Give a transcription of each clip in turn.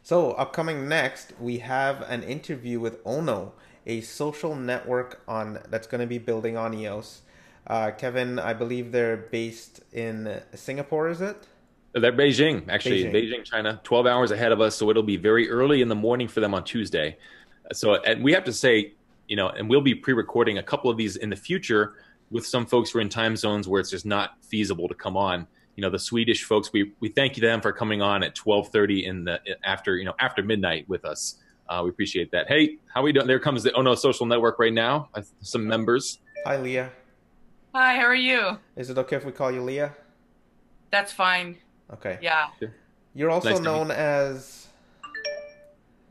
So, upcoming next, we have an interview with ONO, a social network on that's going to be building on EOS. Kevin, I believe they're based in Singapore, is it? They're Beijing, actually, Beijing. Beijing, China, 12 hours ahead of us. So it'll be very early in the morning for them on Tuesday. So, and we have to say, and we'll be pre-recording a couple of these in the future with some folks who are in time zones where it's just not feasible to come on. The Swedish folks, we thank you them for coming on at 12:30 in the after midnight with us. We appreciate that. Hey, how are we doing? There comes the ONO social network right now. Some members. Hi, Leah. Hi, how are you? Is it okay if we call you Leah? That's fine. Okay. Yeah. You're also Nice to meet known as.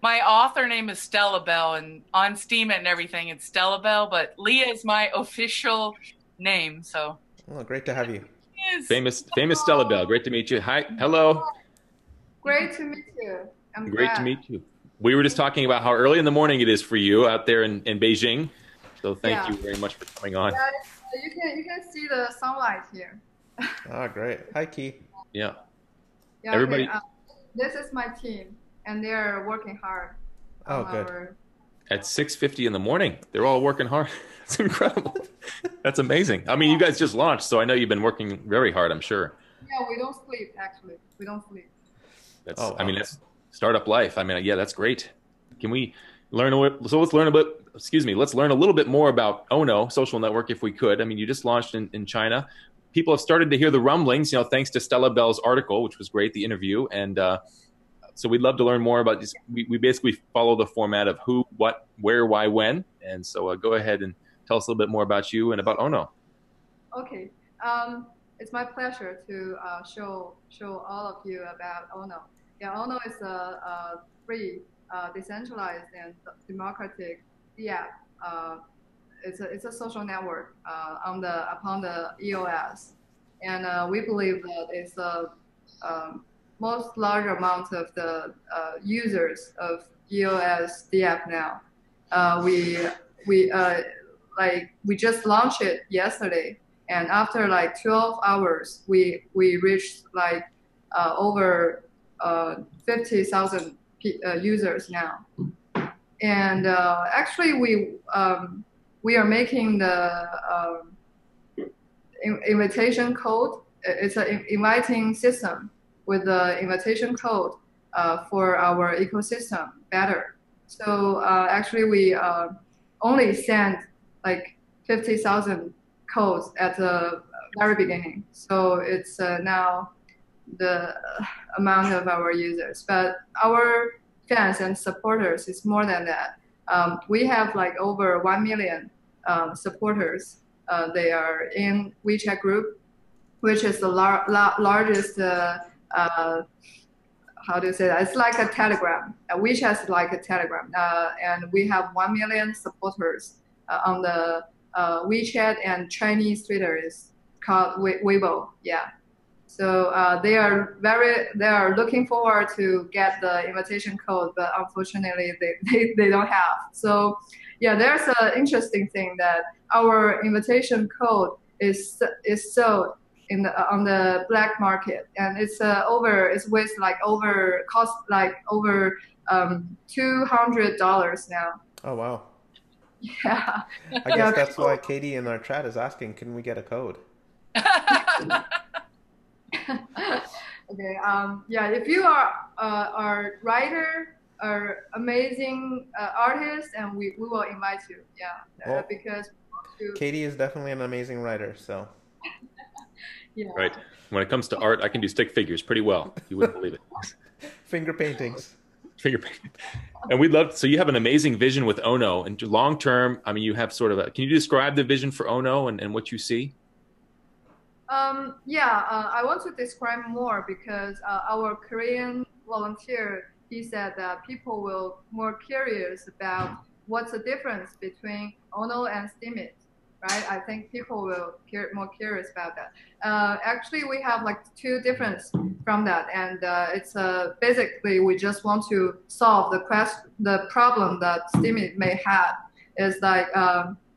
My author name is Stella Bell, and on Steam and everything, it's Stella Bell, but Leah is my official name, so. Oh, great to have you. Yes. Famous Stella Bell. Great to meet you. Hi, hello. Great to meet you. I'm Great to glad. meet you. We were just talking about how early in the morning it is for you out there in Beijing. So thank Yeah. you very much for coming on. Yeah, you can see the sunlight here. Ah, great. Hi, Key. Yeah. Yeah, Everybody. okay, this is my team, and they are working hard Oh, on good. our. At 6:50 in the morning, they're all working hard. That's incredible. That's amazing. I mean, you guys just launched, so I know you've been working very hard, I'm sure. Yeah, we don't sleep actually. We don't sleep. That's, Oh, I mean, wow. that's startup life. I mean, yeah, that's great. Can we learn a little, so let's learn a bit, excuse me, let's learn a little bit more about ONO social network if we could. I mean, you just launched in China. People have started to hear the rumblings, thanks to Stella Bell's article, which was great, the interview. And so we'd love to learn more about this. We basically follow the format of who, what, where, why, when. And so go ahead and tell us a little bit more about you and about ONO. Okay. It's my pleasure to show all of you about ONO. Yeah, ONO is a free, decentralized, and democratic DApp. It's a social network upon the EOS, and we believe that it's the most large amount of the users of EOS DApp now. We we we just launched it yesterday, and after like 12 hours, we reached like over 50,000 users now. And actually, we are making the invitation code. It's an inviting system with the invitation code for our ecosystem better. So actually, we only sent like 50,000 codes at the very beginning. So it's now the amount of our users. But our fans and supporters is more than that. We have like over 1 million supporters. They are in WeChat group, which is the largest, how do you say that? It's like a Telegram. WeChat is like a Telegram. And we have 1 million supporters on the WeChat, and Chinese Twitter is called Weibo. Yeah. So they are looking forward to get the invitation code, but unfortunately they don't have. So yeah, there's an interesting thing that our invitation code is sold on the black market, and it's worth like over $200 now. Oh, wow. Yeah. I guess that's why Katie in our chat is asking, can we get a code? Okay. Yeah. If you are a writer or amazing artist, and we will invite you. Yeah. Well, Because Katie is definitely an amazing writer, so. yeah. Right. When it comes to art, I can do stick figures pretty well. You wouldn't believe it. Finger paintings. Figure painting. And we'd love, so you have an amazing vision with ONO, and long term, I mean, you have sort of can you describe the vision for ONO and what you see? Yeah, I want to describe more because our Korean volunteer, he said that people will more curious about what's the difference between ONO and Steemit, right? I think people will more curious about that. Actually, we have like two difference from that, and it's basically we just want to solve the problem that Steemit may have. Is like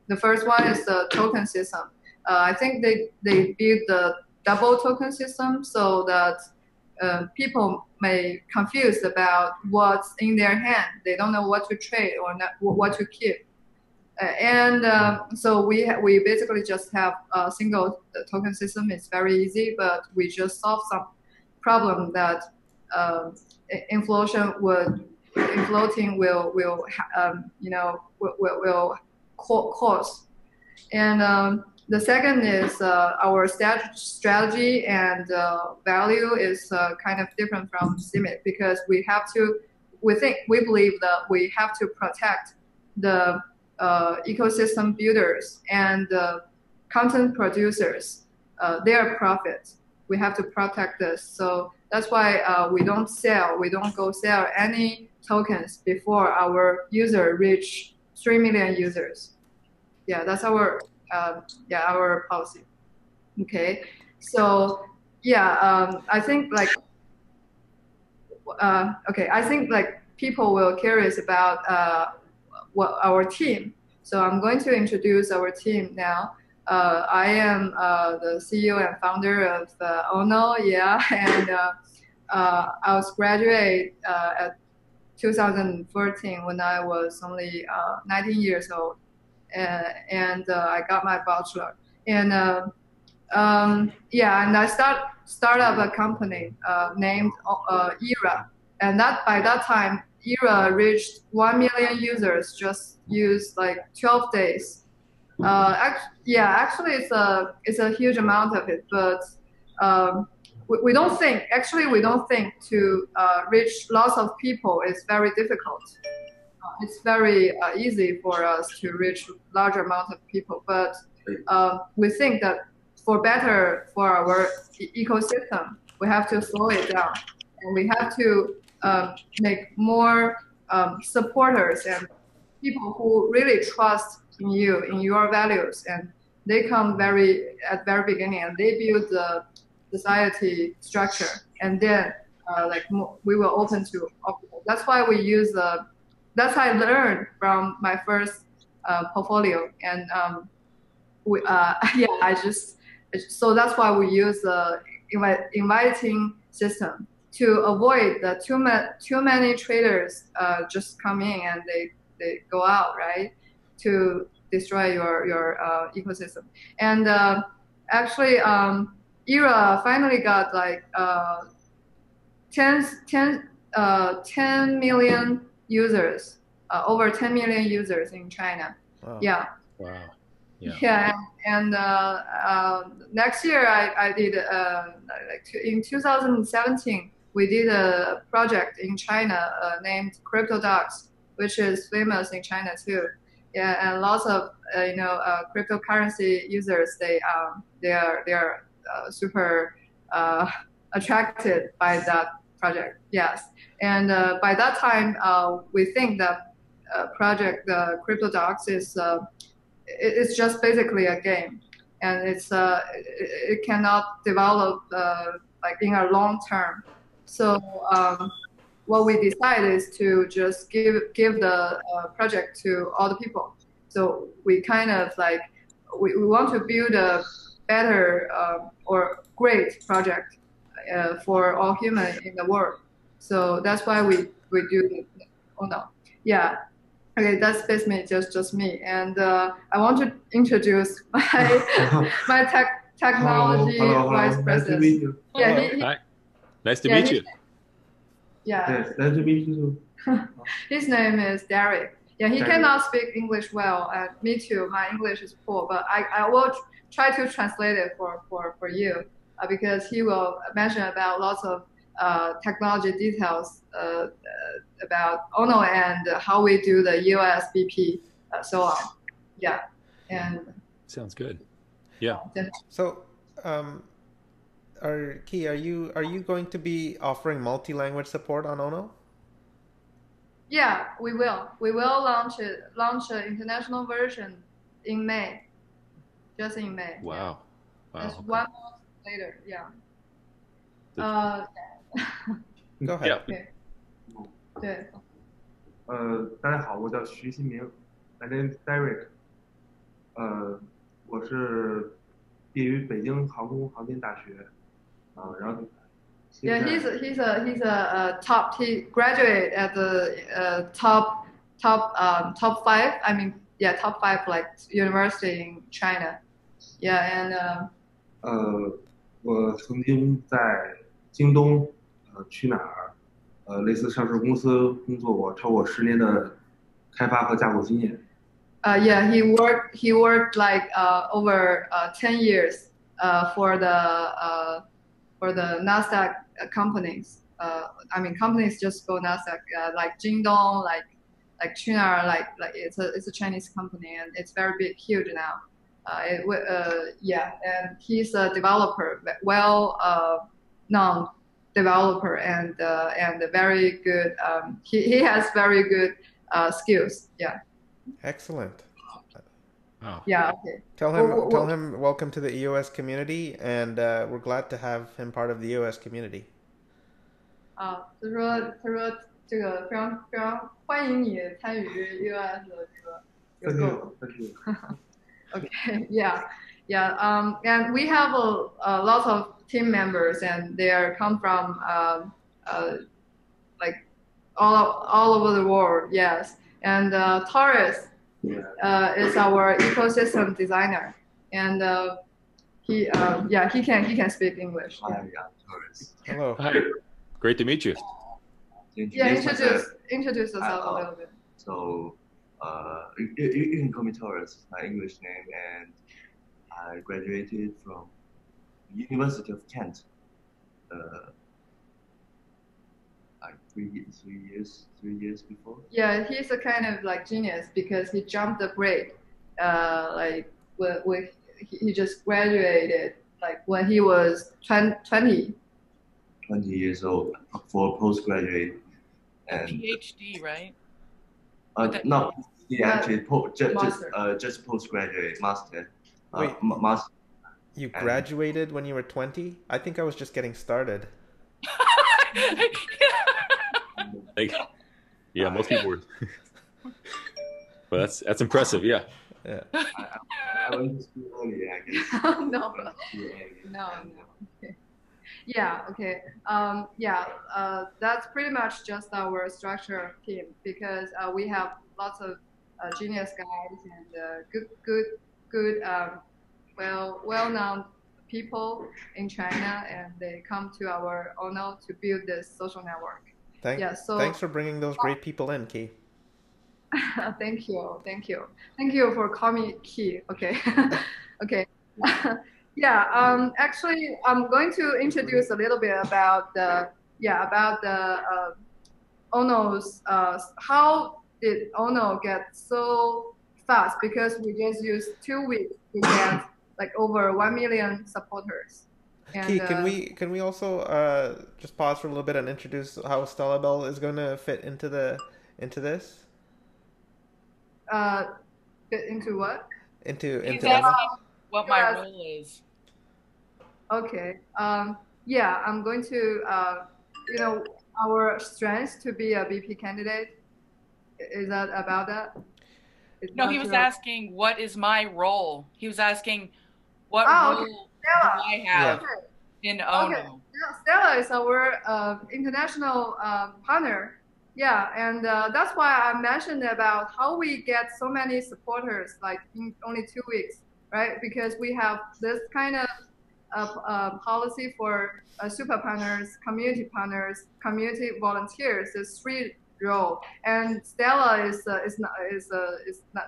the first one is the token system. I think they built the double token system so that people may confused about what's in their hand. They don't know what to trade or not, what to keep. So we basically just have a single token system. It's very easy, but we just solve some problem that infloating will cause. And the second is our strategy and value is kind of different from Steemit because we believe that we have to protect the ecosystem builders and content producers, their profit. We have to protect this. So that's why we don't go sell any tokens before our user reach 3 million users. Yeah, that's our policy. Okay, so yeah, I think like people will curious about what our team. So I'm going to introduce our team now. I am the CEO and founder of ONO, yeah, and I was graduate at 2014 when I was only 19 years old, and I got my bachelor. And and I start up a company named ERA, and by that time ERA reached 1 million users, just used like 12 days. Actually it's a huge amount of it, but we don't think to reach lots of people is very difficult. It's very easy for us to reach larger amount of people, but we think that for our ecosystem, we have to slow it down, and we have to make more supporters and people who really trust in you, in your values, and they come at very beginning and they build the society structure, and then we will open to all people. That's why we use that's how I learned from my first portfolio, and so that's why we use the inviting system to avoid the too many traders just come in and they go out, right, to destroy your ecosystem. And actually, ERA finally got like 10 million users, over 10 million users in China. Wow. Yeah. Wow. Yeah, and next year I did in 2017 we did a project in China named CryptoDocs, which is famous in China too. Yeah, and lots of cryptocurrency users they are super attracted by that project. Yes, and by that time we think that project CryptoDocs is it's just basically a game, and it cannot develop like in a long term. So what we decided is to just give the project to all the people. So we kind of like we want to build a better or great project for all humans in the world. So that's why we do ONO. Yeah. Okay, that's basically just me, and I want to introduce my technology vice president. Nice to meet you. Yeah, Hi. Nice to meet you. Yeah. Yes, nice to meet you too. His name is Derek. Yeah, he cannot speak English well, and me too. My English is poor, but I will try to translate it for you because he will mention about lots of technology details about ONO and how we do the EOS BP, so on. Yeah, and sounds good. Yeah. So, are you going to be offering multi-language support on ONO? Yeah, we will. We will launch an international version in May. Just in May. Wow. Yeah. Wow. Just 1 month later. Yeah. Go ahead. Yeah. 对。大家好，我叫徐新明 ，My name is Derek。我是毕业于北京航空航天大学，然后 Yeah, he's a top. He graduate at the top five. I mean, yeah, top five like university in China. Yeah, and 我曾经在京东，去哪儿，类似上市公司工作过，超过10年的开发和架构经验。yeah, he worked like over 10 years for the Nasdaq companies. I mean companies just go Nasdaq like Jingdong, like Qunar, like it's a Chinese company and it's very big, huge now. Yeah, and he's a developer, well known developer and very good. He has very good skills. Yeah. Excellent. Oh. Yeah. Okay. Tell him welcome to the EOS community, and we're glad to have him part of the EOS community. 他说这个非常欢迎你参与 EOS 的这个 Go。Okay. Yeah. Yeah. And we have a lot of team members, and they are come from like all over the world. Yes. And Taurus is our ecosystem designer, and he can speak English. Hi, I'm Taurus. Hello. Hi. Great to meet you. Yeah, introduce yourself a little bit. So, you can call me Taurus, my English name, and I graduated from University of Kent, like three years before. Yeah, he's a kind of like genius because he jumped the grade, like with he just graduated like when he was 20. 20 years old for postgraduate and PhD, right? not PhD, actually master. Just postgraduate master. Wait. Master. You graduated when you were 20? I think I was just getting started. Yeah, most people were. Well, that's impressive. Yeah. Yeah. I went to school early, I guess. No. Okay. Yeah. Okay. That's pretty much just our structure team because we have lots of genius guys and good well-known people in China, and they come to our ONO to build this social network. Thanks for bringing those great people in, Key. Thank you for calling me Key. Okay. Okay. Yeah. Actually, I'm going to introduce a little bit about the ONO's. How did ONO get so fast? Because we just used 2 weeks to get like over 1 million supporters. And, Key, can we also just pause for a little bit and introduce how Stella Bell is going to fit into this? Fit into what? Into What my role is. Okay. Yeah, I'm going to our strengths to be a VP candidate. Is that about that? No, he was asking what is my role. He was asking what role do I have in ONO. Okay. Stella is our international partner. Yeah, and that's why I mentioned about how we get so many supporters like in only 2 weeks, right? Because we have this kind of policy for super partners, community volunteers. There's 3 role, and Stella is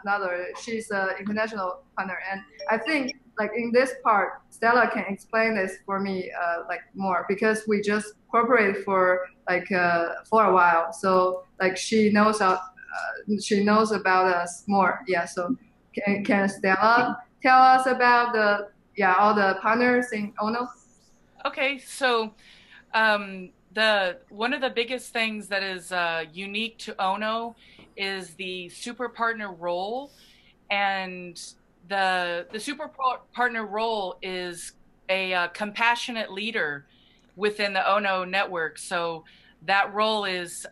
another. She's an international partner, and I think like in this part, Stella can explain this for me like more because we just cooperated for like for a while, so like she knows about us more. Yeah, so can Stella tell us about all the partners in ONO? Okay, so one of the biggest things that is unique to ONO is the super partner role, and the super partner role is a compassionate leader within the ONO network. So that role is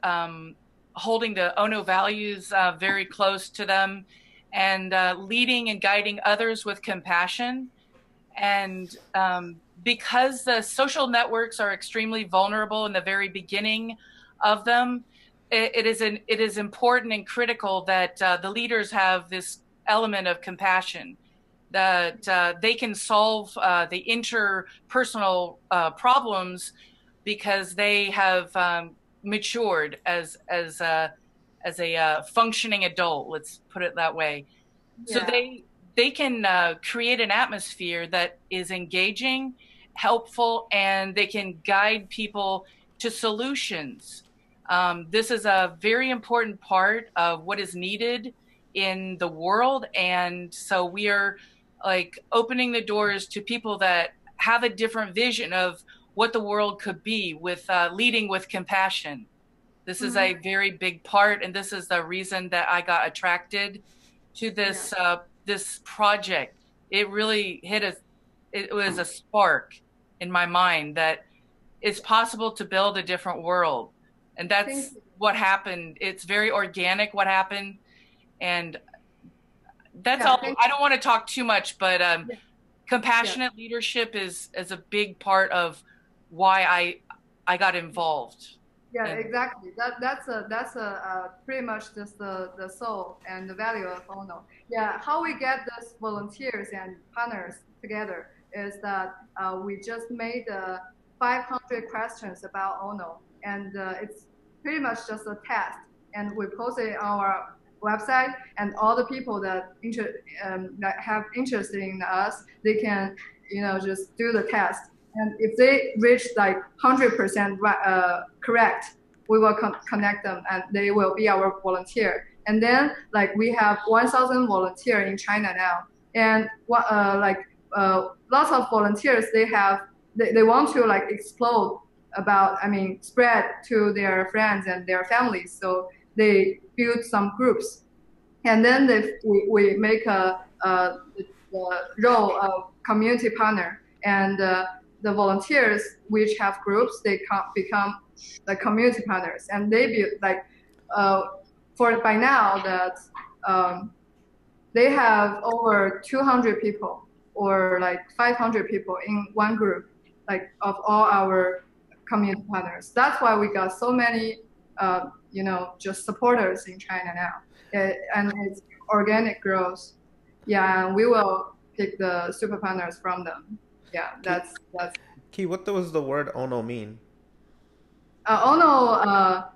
holding the ONO values very close to them, and leading and guiding others with compassion. And because the social networks are extremely vulnerable in the very beginning of them, it is important and critical that the leaders have this element of compassion, that they can solve the interpersonal problems because they have matured as a functioning adult. Let's put it that way. So Yeah. they can create an atmosphere that is engaging, helpful, and they can guide people to solutions. This is a very important part of what is needed in the world, and so we are like opening the doors to people that have a different vision of what the world could be, with leading with compassion. This is a very big part, and this is the reason that I got attracted to this this project. It really it was a spark in my mind that it's possible to build a different world, and that's what happened. It's very organic what happened, and that's all. I don't want to talk too much, but compassionate leadership is a big part of why I got involved. Yeah, exactly. That's pretty much just the soul and the value of ONO. Yeah, how we get those volunteers and partners together is that we just made 500 questions about ONO, and it's pretty much just a test, and we post it on our website, and all the people that have interest in us, they can just do the test. And if they reach like 100% correct, we will connect them, and they will be our volunteer. And then like we have 1,000 volunteers in China now, and lots of volunteers they want to like explode about, spread to their friends and their families. So they build some groups, and then we make the role of community partner, and the volunteers which have groups, they become the community partners, and they build like by now that they have over 200 people or like 500 people in one group, like of all our community partners. That's why we got so many just supporters in China now, and it's organic growth. Yeah, and we will pick the super partners from them. Yeah, that's. Key, what does the word ONO mean? ONO,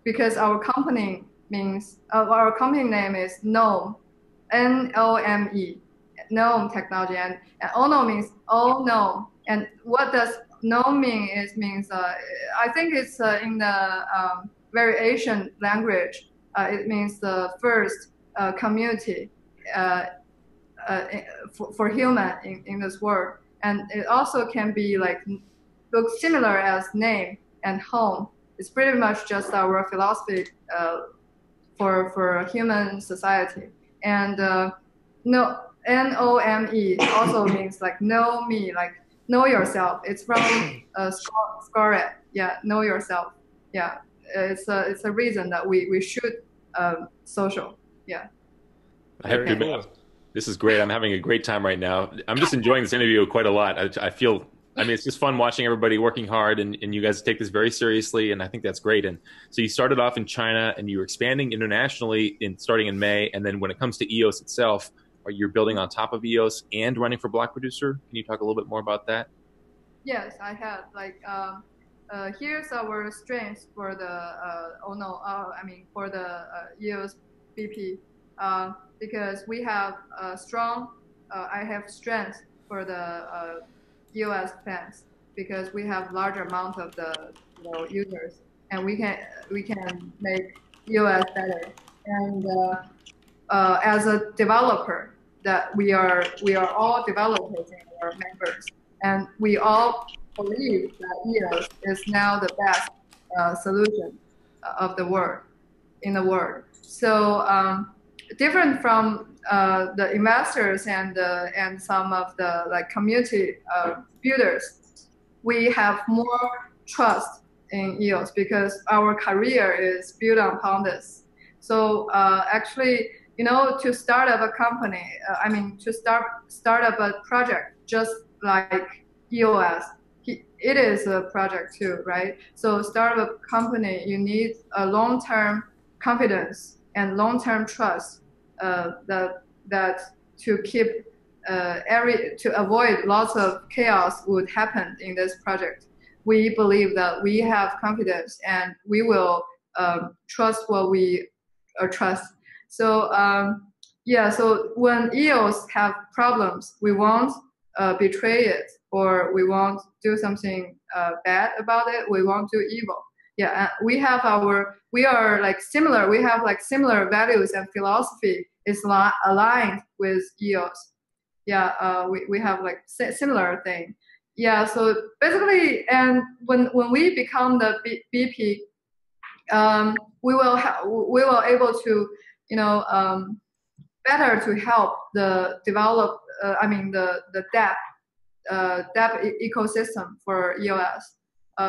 because our company name is NOME, NOME, NOME technology, and ONO means all know. And what does NOME means I think it's in the very Asian language. It means the first community for human in this world. And it also can be like look similar as name and home. It's pretty much just our philosophy for human society. And NOME also means like know me, like know yourself. It's from Scarlet. Yeah, know yourself. Yeah, it's a reason that we should social. Yeah. I have to admit, this is great. I'm having a great time right now. I'm just enjoying this interview quite a lot. I feel, it's just fun watching everybody working hard, and you guys take this very seriously, and I think that's great. And so you started off in China, and you were expanding internationally starting in May, and then when it comes to EOS itself, you're building on top of EOS and running for Block Producer. Can you talk a little bit more about that? Yes, I have. Like, here's our strengths for the for the EOS BP. Because we have I have strength for the EOS fans, because we have larger amount of the users, and we can make EOS better. And as a developer, that we are all developers and our members, and we all believe that EOS is now the best solution of the world in the world. So. Different from the investors and some of the like community builders, we have more trust in EOS because our career is built upon this. So actually, to start up a company, to start up a project, just like EOS. It is a project too, right? So startup company, you need a long-term confidence and long-term trust that to keep to avoid lots of chaos would happen in this project. We believe that we have confidence and we will trust what we trust. So yeah, so when EOS have problems, we won't betray it or we won't do something bad about it. We won't do evil. Yeah, we are like similar. We have like similar values and philosophy is aligned with EOS. Yeah, we have like similar thing. Yeah, so basically, and when we become the BP, we will able to better to help the develop. The dev ecosystem for EOS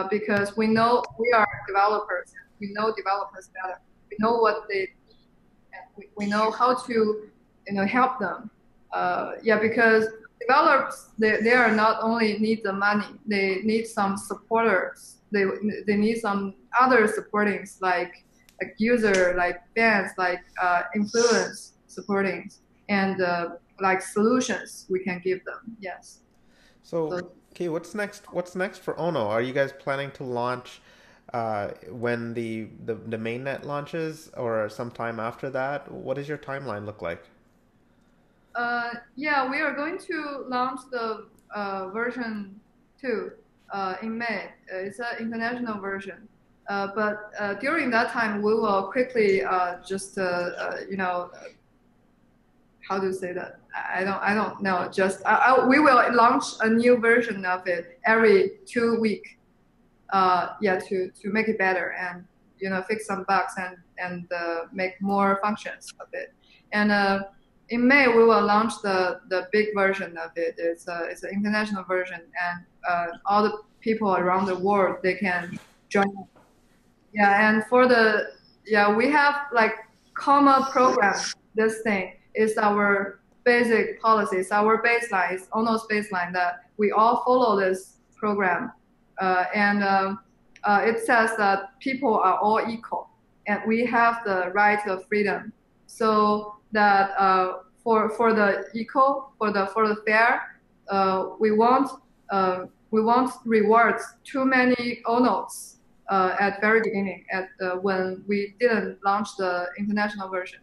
because we know we are developers. We know developers better. We know what they and we know how to help them. Because developers they are not only need the money, they need some supporters. They need some other supportings like user, like fans, like influence supportings, and like solutions we can give them. Yes. So, okay, what's next? What's next for Ono? Are you guys planning to launch when the mainnet launches, or sometime after that? What does your timeline look like? Yeah, we are going to launch the version 2 in May. It's an international version. But during that time, we will quickly how do you say that? I don't know. Just we will launch a new version of it every 2 weeks. To make it better and fix some bugs and make more functions of it. And in May we will launch the big version of it. It's an international version, and all the people around the world they can join. Yeah, and we have like common program. This thing is our basic policies, our baseline, is ONO's baseline that we all follow this program. It says that people are all equal and we have the right of freedom. So that for the equal, for the fair, we want rewards too many ONOs at very beginning when we didn't launch the international version.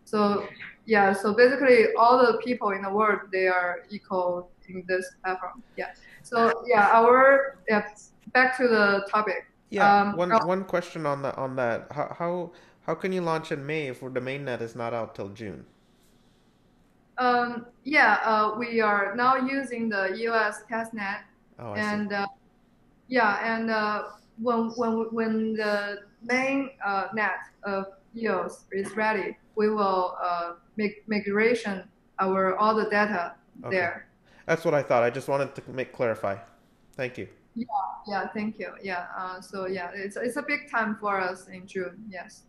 So yeah, so basically all the people in the world they are equal in this platform. Yeah. So yeah, back to the topic. Yeah, one question on that. How can you launch in May if the mainnet is not out till June? We are now using the EOS testnet, Oh, I and see. when the main net of EOS is ready, we will make migration all the data Okay. there. That's what I thought. I just wanted to clarify. Thank you. Yeah, thank you. Yeah, it's a big time for us in June. Yes.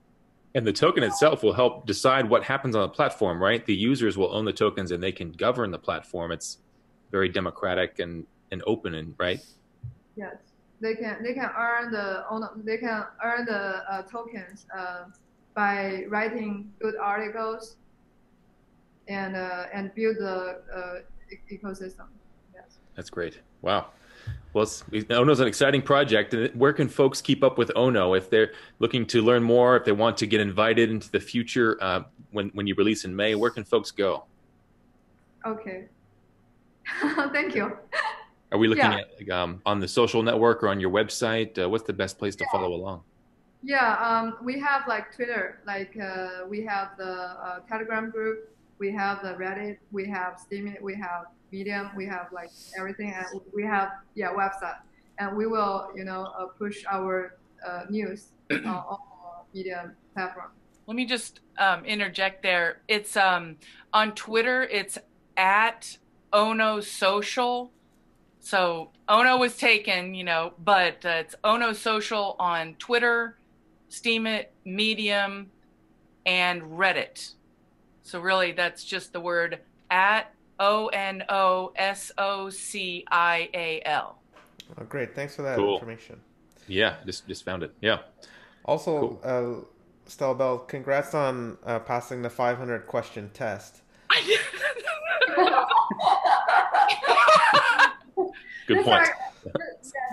And the token itself will help decide what happens on the platform, right? The users will own the tokens and they can govern the platform. It's very democratic and open, and right? Yes, they can earn the tokens by writing good articles and build the ecosystem. Yes. That's great. Wow. Well, ONO's an exciting project. Where can folks keep up with ONO if they're looking to learn more, if they want to get invited into the future when you release in May? Where can folks go? Okay. Thank you. Are we looking at on the social network or on your website? What's the best place to follow along? Yeah, we have like Twitter, like we have the Telegram group, we have the Reddit, we have Steam, we have Medium, we have like everything, and we have website, and we will push our news on all Medium platform. Let me just interject there. It's on Twitter. It's at ONO Social. So ONO was taken, but it's ONO Social on Twitter, Steemit, Medium, and Reddit. So really, that's just the word at ONOSOCIAL. Oh, great. Thanks for that Cool. information. Yeah, just found it. Yeah. Also, Cool. Stella Bell, congrats on passing the 500 question test. Good point.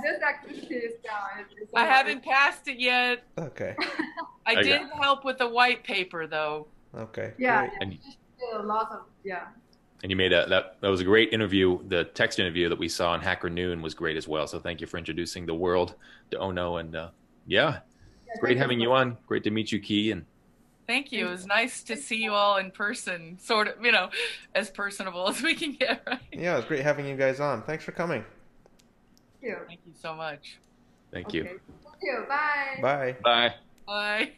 This activity is down. I haven't passed it yet. Okay. I Okay. did help with the white paper though. Okay. Yeah, Great. And- you just did a lot of, And you made that was a great interview. The text interview that we saw on Hacker Noon was great as well. So thank you for introducing the world to ONO. And yeah, great having you on. Great to meet you, Key. And Thank you. It was nice to see you all in person, sort of, as personable as we can get, right? Yeah, it was great having you guys on. Thanks for coming. Thank you. Thank you so much. thank Okay. you. Thank you. Bye. Bye. Bye. Bye.